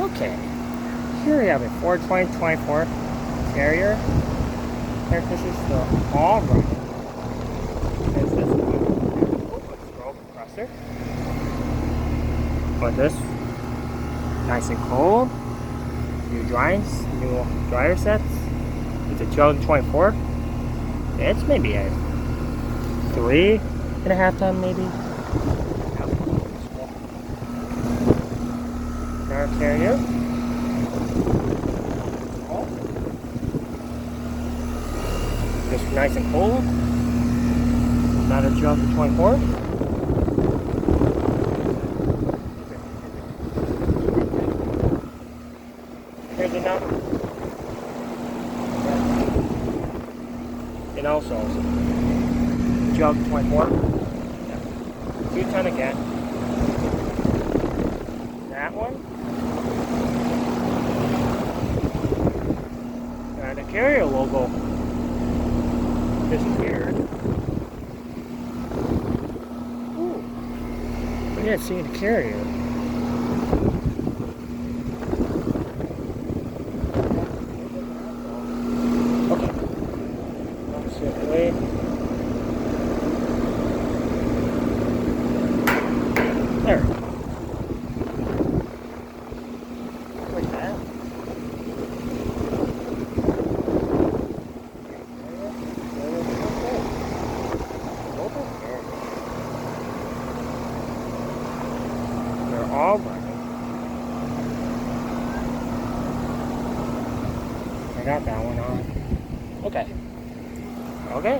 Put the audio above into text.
Okay, here we have a Ford 2024 Terrier. Air conditioners still all running. There's this scroll compressor. But this, nice and cold. New dryer sets. It's a 2024. It's maybe a 3.5 ton, maybe. Our Terrier. Just nice and cold. Another 2024. Here's another. And also 2024. 2 ton again. That one. And the Carrier logo disappeared. Ooh. But yeah, seeing the Carrier. Okay. Let's circulate. There. Like that. They're all running. I got that one on. Okay. Okay.